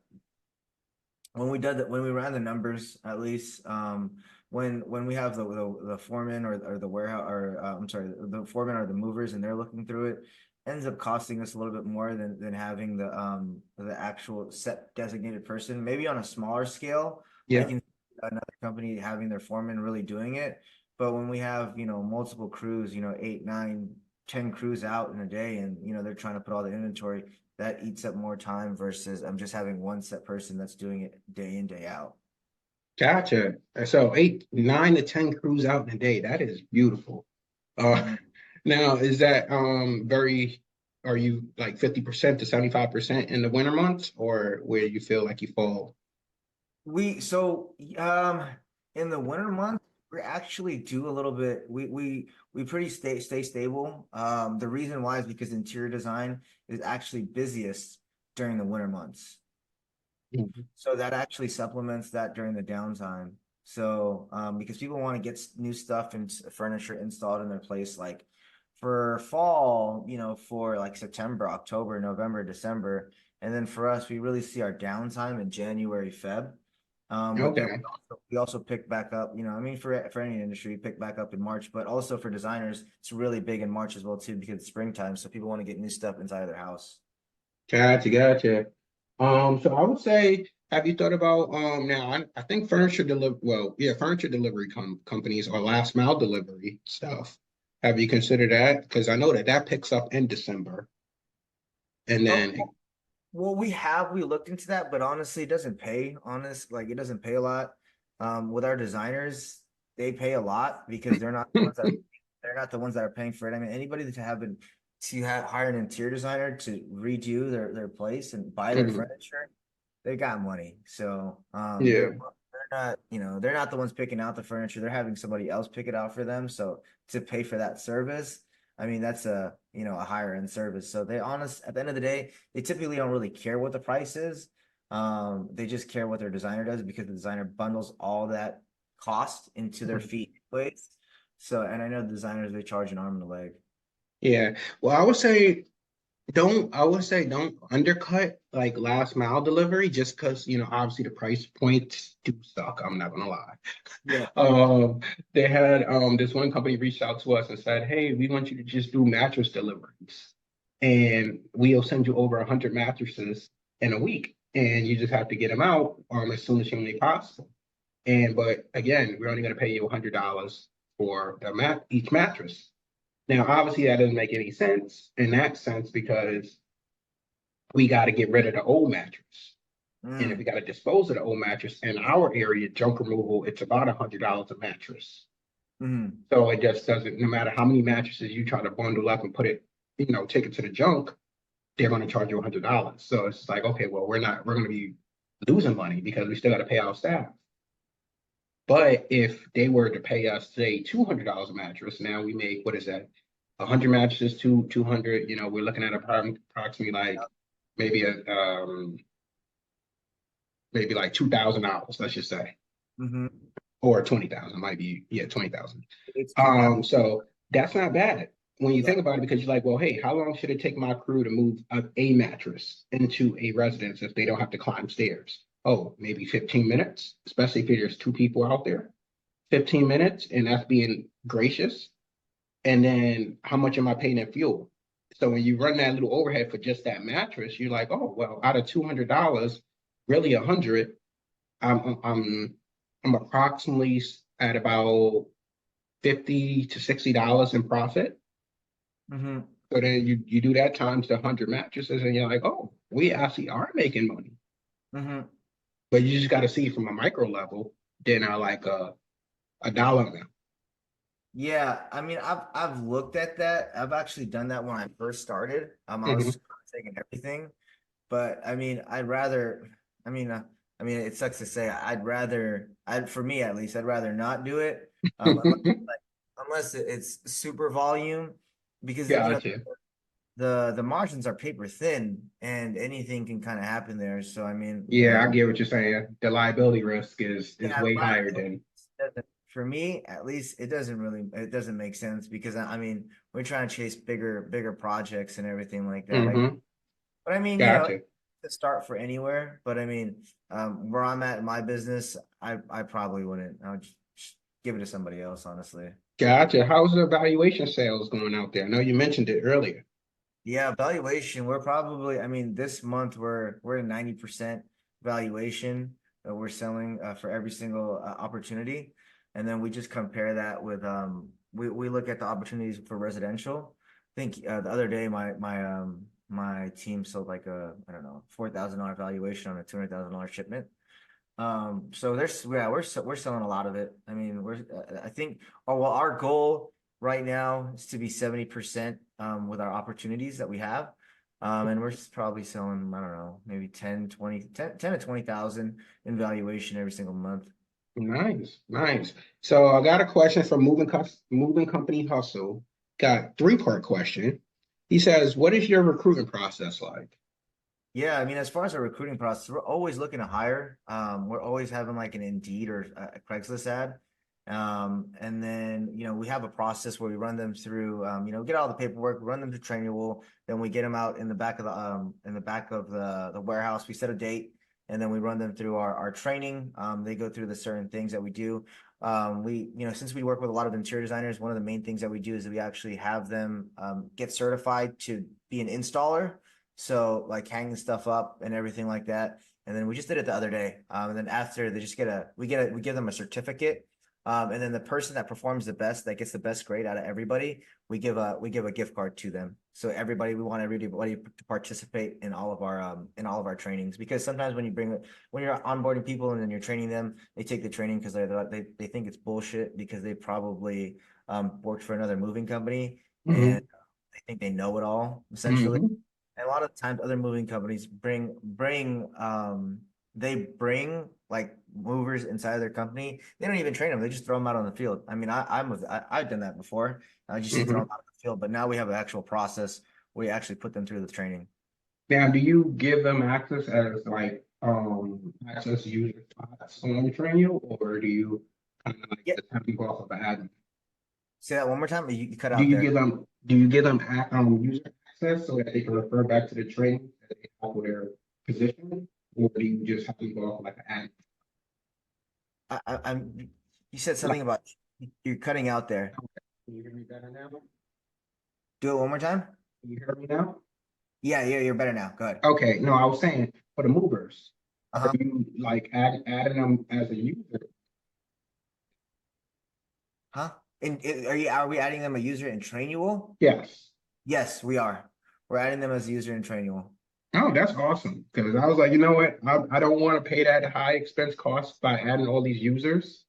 when we ran the numbers, at least, when we have the foreman or the warehouse, or I'm sorry, the foreman or the movers, and they're looking through it, ends up costing us a little bit more than having the actual set designated person. Maybe on a smaller scale, I Yeah. can see another company having their foreman really doing it. But when we have, multiple crews, 8, 9, 10 crews out in a day, and they're trying to put all the inventory, that eats up more time versus I'm just having one set person that's doing it day in, day out. Gotcha. So 8, 9 to 10 crews out in a day. That is beautiful. Uh, Mhm. now is that are you like 50% to 75% in the winter months, or where you feel like you fall? So in the winter months, we actually do a little bit. We pretty stay stable. The reason why is because interior design is actually busiest during the winter months. Mhm. So that actually supplements that during the downtime. So, because people want to get new stuff and furniture installed in their place, like for fall, for like September, October, November, December. And then for us, we really see our downtime in January, Feb. But then Okay. we also pick back up, I mean, for any industry, we pick back up in March, but also for designers, it's really big in March as well too, because it's springtime. So people want to get new stuff inside of their house. Gotcha, gotcha. So I would say, have you thought about now I think furniture delivery companies or last mile delivery stuff. Have you considered that? Because I know that picks up in December. And Oh, then well, we looked into that, but honestly, it doesn't pay. Like it doesn't pay a lot. With our designers, they pay a lot because they're not the ones that are paying for it. I mean, anybody that hire an interior designer to redo their place and buy their Mhm. furniture, they got money. So Yeah. they're not, they're not the ones picking out the furniture. They're having somebody else pick it out for them. So to pay for that service, I mean, that's a higher end service. So at the end of the day, they typically don't really care what the price is. They just care what their designer does because the designer bundles all that cost into their fee place. So, and I know the designers, they charge an arm and a leg. Yeah. Well, I would say don't undercut like last mile delivery just because obviously the price points do suck. I'm not gonna lie. Yeah. They had this one company reached out to us and said, "Hey, we want you to just do mattress deliveries, and we'll send you over 100 mattresses in a week, and you just have to get them out as soon as humanly possible. But again, we're only going to pay you $100 for each mattress. Now, obviously, that doesn't make any sense in that sense because we got to get rid of the old mattress. And if we Mm, got to dispose of the old mattress in our area, junk removal, it's about $100 a mattress. mm, So it just doesn't, no matter how many mattresses you try to bundle up and put it, take it to the junk, they're going to charge you $100. So it's like, okay, well, we're going to be losing money because we still got to pay our staff. But if they were to pay us, say, $200 a mattress, now we make, what is that? 100 mattresses, 200, we're looking at approximately like maybe maybe like $2,000, let's just say, mm-hmm. or 20,000, might be, yeah, 20,000. It's too bad. So that's not bad when you Yeah. think about it, because you're like, well, hey, how long should it take my crew to move a mattress into a residence if they don't have to climb stairs? Oh, maybe 15 minutes, especially if there's two people out there. 15 minutes, and that's being gracious. And then how much am I paying in fuel? So when you run that little overhead for just that mattress, you're like, oh, well, out of $200, really 100, I'm I'm approximately at about 50 to $60 in profit. Mm-hmm. So then you do that times the 100 mattresses, and you're like, oh, we actually are making money. Mm-hmm. But you just got to see from a micro level, then like a dollar amount. Yeah, I mean, I've looked at that. I've actually done that when I first started. I was Mhm. just taking everything, but I mean, I'd rather. I mean, it sucks to say. For me at least, I'd rather not do it. Unless it's super volume, because Gotcha. the margins are paper thin, and anything can kind of happen there. So I mean, Yeah, I get what you're saying. The liability risk is yeah, way higher liability than. for me, at least, it doesn't make sense because I mean, we're trying to chase bigger projects and everything like that. Hmm. But I mean, Gotcha. to start for anywhere. But I mean, where I'm at in my business, I probably wouldn't. I would just give it to somebody else, honestly. Gotcha. How's the valuation sales going out there? I know you mentioned it earlier. Yeah, valuation. We're probably, I mean, this month we're at 90% valuation that we're selling for every single opportunity. And then we just compare that with we look at the opportunities for residential. I think the other day my team sold like a I don't know $4,000 valuation on a $200,000 shipment. So we're selling a lot of it. I mean, I think, oh, well, our goal right now is to be 70% with our opportunities that we have. And we're probably selling, I don't know, maybe 10 to 20,000 in valuation every single month. Nice, nice. So I got a question from Moving Company Hustle. Got three-part question. He says, "What is your recruiting process like?" Yeah, I mean, as far as our recruiting process, we're always looking to hire. We're always having like an Indeed or a Craigslist ad. And then, we have a process where we run them through, get all the paperwork, run them to training. Then we get them out in the back of the warehouse. We set a date and then we run them through our training. They go through the certain things that we do. Since we work with a lot of interior designers, one of the main things that we do is that we actually have them get certified to be an installer. So like hanging stuff up and everything like that. And then we just did it the other day. And then after they just we give them a certificate. And then the person that performs the best, that gets the best grade out of everybody, we give a gift card to them. So we want everybody to participate in all of our trainings, because sometimes when you're onboarding people and then you're training them, they take the training because they think it's bullshit because they probably worked for another moving company and they think they know it all essentially. Mm-hmm. And a lot of times other moving companies bring like movers inside their company. They don't even train them. They just throw them out on the field. I mean, I've done that before. I just throw them out on the field, but now we have an actual process where we actually put them through the training. Now, do you give them access as like access user spots on Training, or do you kind of like Yeah. just have people off of an admin? Say that one more time. You cut Do out you there. give them user access so that they can refer back to the training that they have for their position, or do you just have people off like an I'm. You said something about you're cutting out there. admin? Can you hear me better now? Do it one more time. Can you hear me now? Yeah, you're better now. Go ahead. Okay, no, I was saying for the movers, are Uh-huh. you like adding them as a user? Huh? And are we adding them a user in Trainual? Yes. Yes, we are. We're adding them as a user in Trainual. Oh, that's awesome. Because I was like, you know what? I don't want to pay that high expense cost by adding all these users.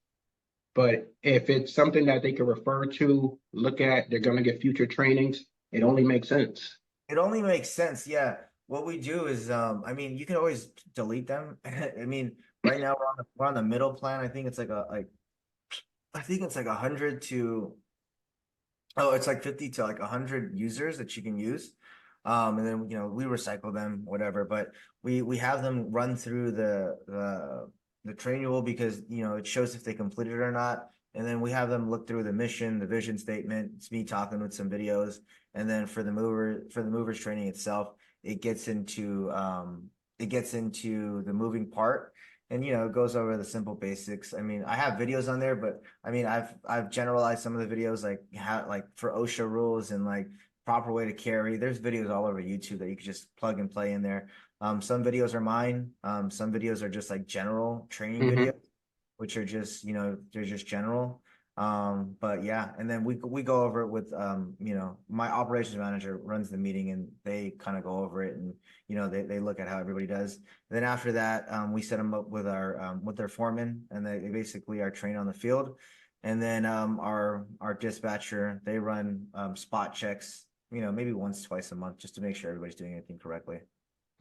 But if it's something that they can refer to, look at, they're going to get future trainings, it only makes sense. It only makes sense, yeah. What we do is, I mean, you can always delete them. I mean, right now we're on the middle plan. I think it's like I think it's like 100 to it's like 50 to like 100 users that you can use. And then we recycle them, whatever. But we have them run through the training because it shows if they completed it or not. And then we have them look through the mission, the vision statement. It's me talking with some videos. And then for the movers training itself, it gets into the moving part. And it goes over the simple basics. I mean, I have videos on there, but I mean, I've generalized some of the videos, like how, like for OSHA rules and like proper way to carry. There's videos all over YouTube that you can just plug and play in there. Some videos are mine. Some videos are just like general training videos, which are just, they're just general. But yeah, and then we go over it with my operations manager runs the meeting and they kind of go over it and they look at how everybody does. Then after that, we set them up with their foreman, and they basically are trained on the field. And then our dispatcher, they run spot checks, maybe once, twice a month, just to make sure everybody's doing anything correctly.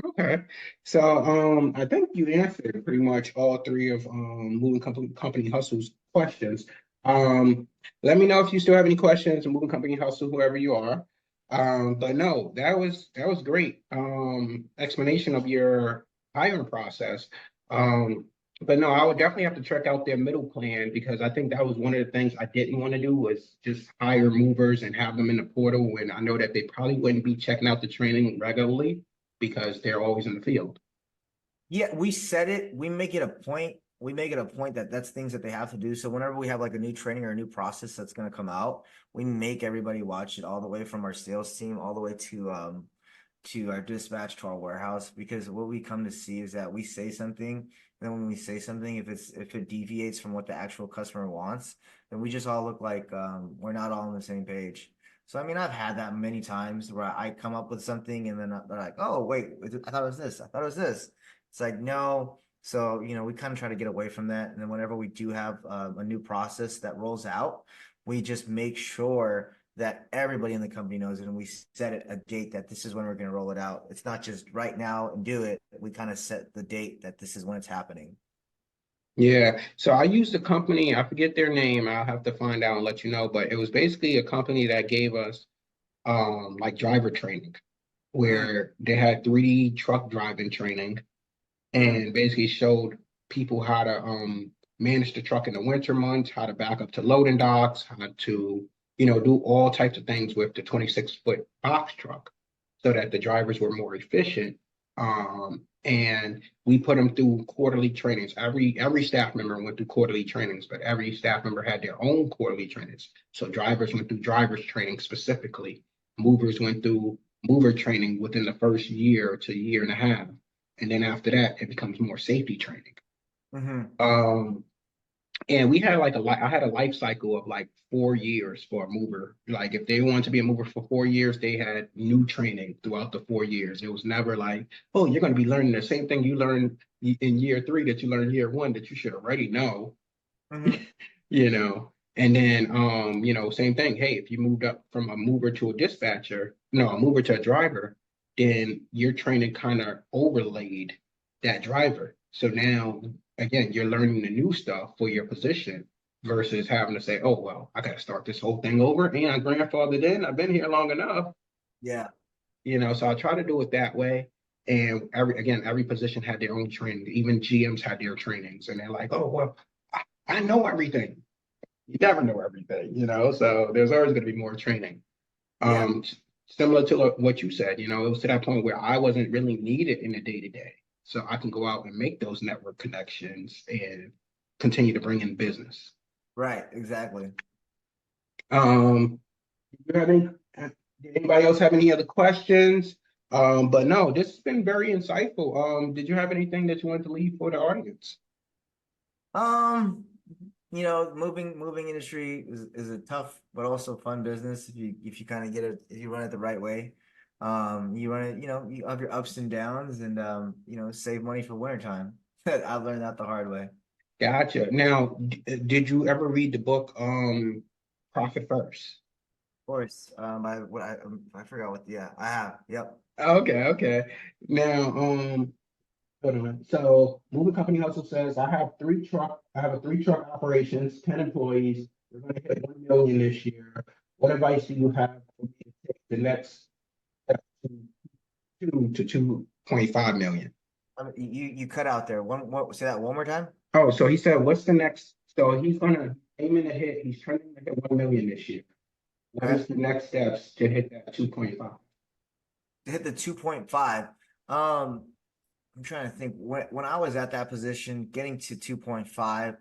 Okay. So I think you answered pretty much all three of Moving Company Hustle's questions. Let me know if you still have any questions, Moving Company Hustle, whoever you are. But no, that was great. Explanation of your hiring process. But no, I would definitely have to check out their middle plan, because I think that was one of the things I didn't want to do, was just hire movers and have them in the portal when I know that they probably wouldn't be checking out the training regularly because they're always in the field. Yeah, we make it a point. We make it a point that that's things that they have to do. So whenever we have like a new training or a new process that's going to come out, we make everybody watch it, all the way from our sales team all the way to our dispatch, to our warehouse, because what we come to see is that we say something, and then when we say something, if it deviates from what the actual customer wants, then we just all look like we're not all on the same page. So, I mean, I've had that many times where I come up with something and then they're like, oh, wait, I thought it was this. I thought it was this. It's like, no. So, we kind of try to get away from that. And then whenever we do have a new process that rolls out, we just make sure that everybody in the company knows it, and we set it a date that this is when we're going to roll it out. It's not just right now and do it. We kind of set the date that this is when it's happening. Yeah, so I used a company, I forget their name, I'll have to find out and let you know, but it was basically a company that gave us like driver training. where they had 3D truck driving training and basically showed people how to manage the truck in the winter months, how to back up to loading docks, how to, do all types of things with the 26-foot box truck so that the drivers were more efficient. And we put them through quarterly trainings. Every staff member went through quarterly trainings, but every staff member had their own quarterly trainings. So drivers went through drivers training specifically. Movers went through mover training within the first year to year and a half. And then after that, it becomes more safety training. And we had I had a life cycle of like 4 years for a mover. Like if they wanted to be a mover for 4 years, they had new training throughout the 4 years. It was never like, oh, you're going to be learning the same thing you learned in year 3 that you learned year 1 that you should already know, you know. And then, same thing. Hey, if you moved up from a mover to a dispatcher, no, a mover to a driver, then your training kind of overlaid that driver. So now, again, you're learning the new stuff for your position versus having to say, oh, well, I got to start this whole thing over. And I'm grandfathered in. I've been here long enough. Yeah. So I try to do it that way. And every position had their own training. Even GMs had their trainings. And they're like, oh, well, I know everything. You never know everything, so there's always going to be more training. Yeah. Similar to what you said, it was to that point where I wasn't really needed in the day-to-day. So I can go out and make those network connections and continue to bring in business. Right, exactly. You have did anybody else have any other questions? But no, this has been very insightful. Did you have anything that you wanted to leave for the audience? Moving industry is a tough but also fun business if you kind of get it, if you run it the right way. You run it, you have your ups and downs and save money for wintertime. I've learned that the hard way. Gotcha. Now, did you ever read the book Profit First? Of course. I forgot I have. Yep. Okay. Now, hold on. So moving company hustle says I have a 3 truck operations, 10 employees. We're going to hit 1 million this year. What advice do you have for me to take the next step to 2.5 million? You cut out there. Say that one more time. Oh, so he said, what's the next? So he's gonna he's trying to hit 1 million this year. What is the next steps to hit that 2.5? To hit the 2.5. I'm trying to think when I was at that position, getting to 2.5,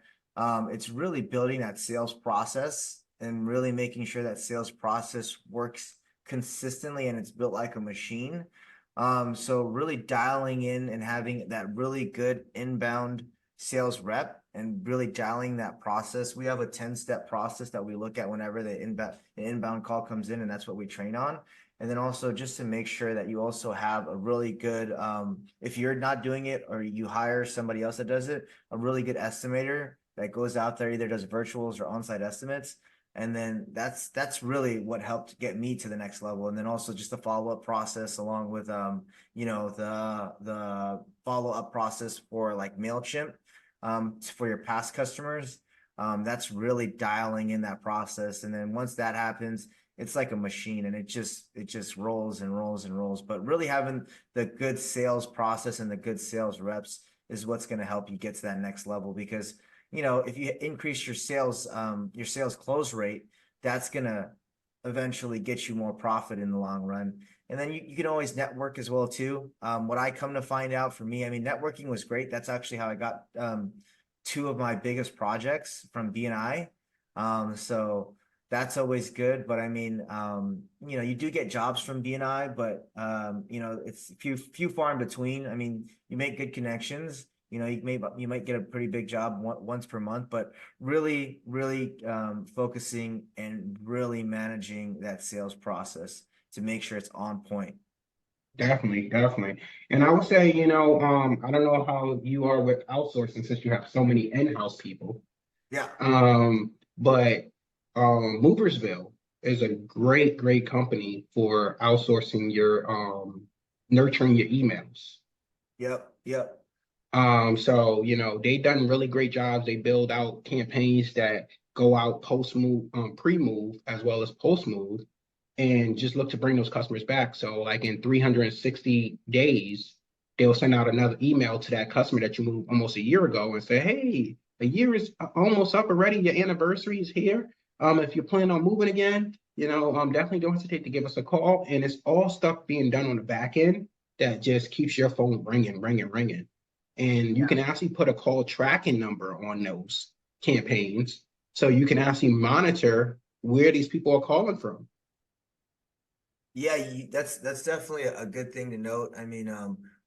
it's really building that sales process and really making sure that sales process works consistently and it's built like a machine. So really dialing in and having that really good inbound sales rep and really dialing that process. We have a 10-step process that we look at whenever the inbound call comes in, and that's what we train on. And then also just to make sure that you also have a really good, if you're not doing it or you hire somebody else that does it, a really good estimator that goes out there, either does virtuals or on-site estimates. And then that's really what helped get me to the next level. And then also just the follow-up process along with, the follow-up process for like MailChimp, for your past customers. That's really dialing in that process. And then once that happens, it's like a machine and it just rolls and rolls and rolls. But really having the good sales process and the good sales reps is what's going to help you get to that next level. Because, if you increase your sales close rate, that's going to eventually get you more profit in the long run. And then you can always network as well too. What I come to find out for me, I mean, networking was great. That's actually how I got 2 of my biggest projects from BNI. So that's always good. But I mean, you do get jobs from BNI, but it's few far in between. I mean, you make good connections. You might get a pretty big job once per month, but really focusing and really managing that sales process to make sure it's on point. Definitely. And I would say, I don't know how you are with outsourcing since you have so many in-house people. Yeah. But Moversville is a great company for outsourcing your nurturing your emails. Yep. So they've done really great jobs. They build out campaigns that go out post-move, pre-move as well as post-move. and just look to bring those customers back. So like in 360 days, they'll send out another email to that customer that you moved almost a year ago and say, hey, a year is almost up already. Your anniversary is here. If you're planning on moving again, definitely don't hesitate to give us a call. And it's all stuff being done on the back end that just keeps your phone ringing, ringing, ringing. And you can actually put a call tracking number on those campaigns. So you can actually monitor where these people are calling from. Yeah, that's definitely a good thing to note. I mean,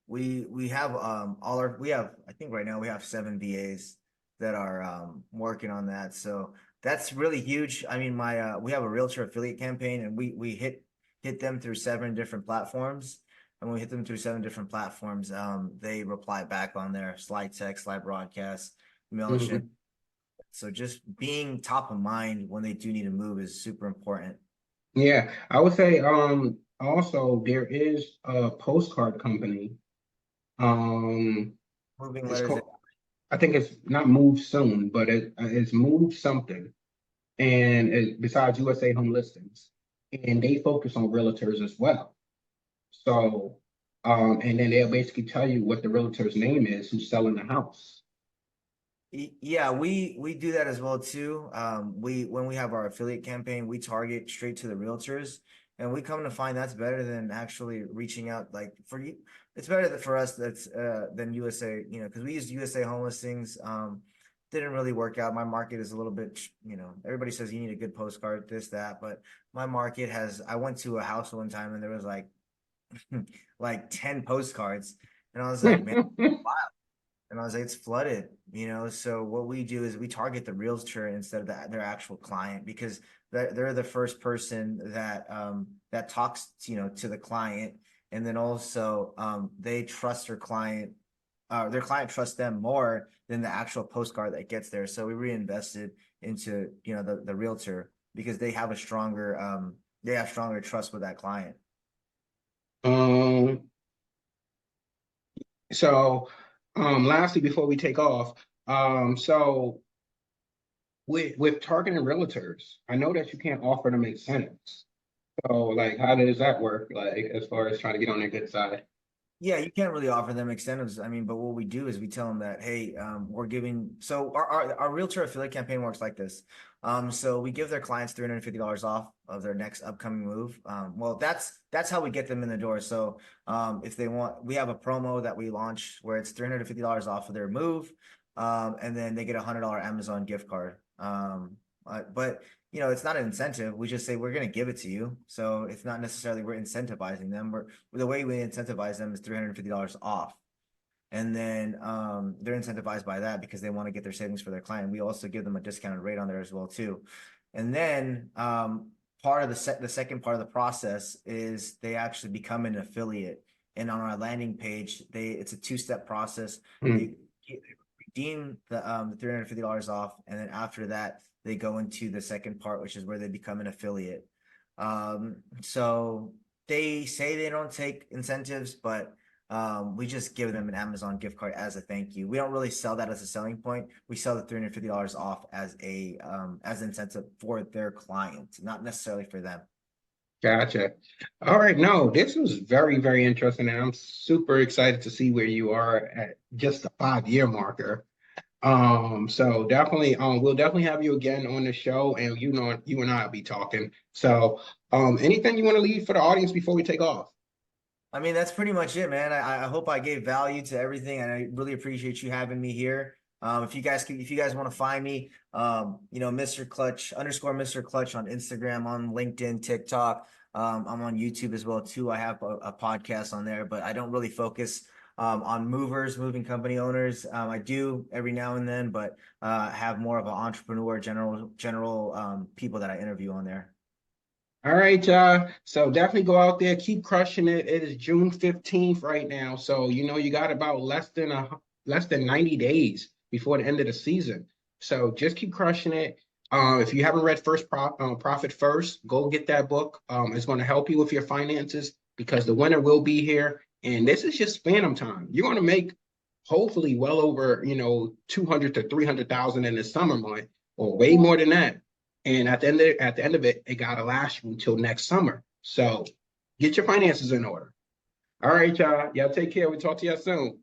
we have I think right now we have 7 VAs that are working on that. So that's really huge. I mean, we have a realtor affiliate campaign, and we hit them through 7 different platforms. And when we hit them through 7 different platforms, they reply back on there, slide text, slide broadcast, MailChimp. Mhm. So just being top of mind when they do need to move is super important. Yeah, I would say also there is a postcard company. Um Moving it's letters. called, I think it's not Move Soon, but it's Move something. And besides USA Home Listings. And they focus on realtors as well. So and then they'll basically tell you what the realtor's name is who's selling the house. Yeah, we do that as well too. When we have our affiliate campaign, we target straight to the realtors, and we come to find that's better than actually reaching out. Like for you, it's better for us that's than USA. Because we used USA Home Listings. Didn't really work out. My market is a little bit. Everybody says you need a good postcard, this that, but my market has. I went to a house one time and there was like 10 postcards, and I was like, man. And I was like, it's flooded. So what we do is we target the realtor instead of their actual client, because they're the first person that talks, to the client. And then also they trust their client trusts them more than the actual postcard that gets there. So we reinvested into, the realtor, because they have stronger trust with that client. Um so lastly before we take off, so with targeting realtors, I know that you can't offer them incentives. So like how does that work? Like as far as trying to get on their good side? Yeah, you can't really offer them incentives. I mean, but what we do is we tell them that, hey, we're giving. So our realtor affiliate campaign works like this. So we give their clients $350 off of their next upcoming move. Well, that's how we get them in the door. So if they want, we have a promo that we launch where it's $350 off of their move, and then they get a $100 Amazon gift card. But it's not an incentive. We just say we're going to give it to you. So it's not necessarily we're incentivizing them. The way we incentivize them is $350 off. And then they're incentivized by that because they want to get their savings for their client. We also give them a discounted rate on there as well too. And then part of the second part of the process is they actually become an affiliate. And on our landing page, it's a 2-step process. They redeem the $350 off, and then after that they go into the second part, which is where they become an affiliate. So they say they don't take incentives, but we just give them an Amazon gift card as a thank you. We don't really sell that as a selling point. We sell the $350 off as an incentive for their client, not necessarily for them. Gotcha. All right. No, this was very, very interesting. And I'm super excited to see where you are at just the 5-year marker. So definitely, we'll definitely have you again on the show, and you and I will be talking. So, anything you want to leave for the audience before we take off? I mean, that's pretty much it, man. I hope I gave value to everything, and I really appreciate you having me here. If you guys want to find me, Mr. Clutch _Mr. Clutch on Instagram, on LinkedIn, TikTok. I'm on YouTube as well too. I have a podcast on there, but I don't really focus on moving company owners. I do every now and then, but have more of an entrepreneur, general people that I interview on there. All right, y'all. So definitely go out there, keep crushing it. It is June 15th right now. So you got about less than 90 days before the end of the season. So just keep crushing it. If you haven't read Profit First, go get that book. It's going to help you with your finances because the winter will be here. And this is just phantom time. You're going to make hopefully well over, 200 to 300,000 in the summer month or way more than that. And at the end of it, it gotta last you until next summer. So get your finances in order. All right, y'all. Y'all take care. We'll talk to y'all soon.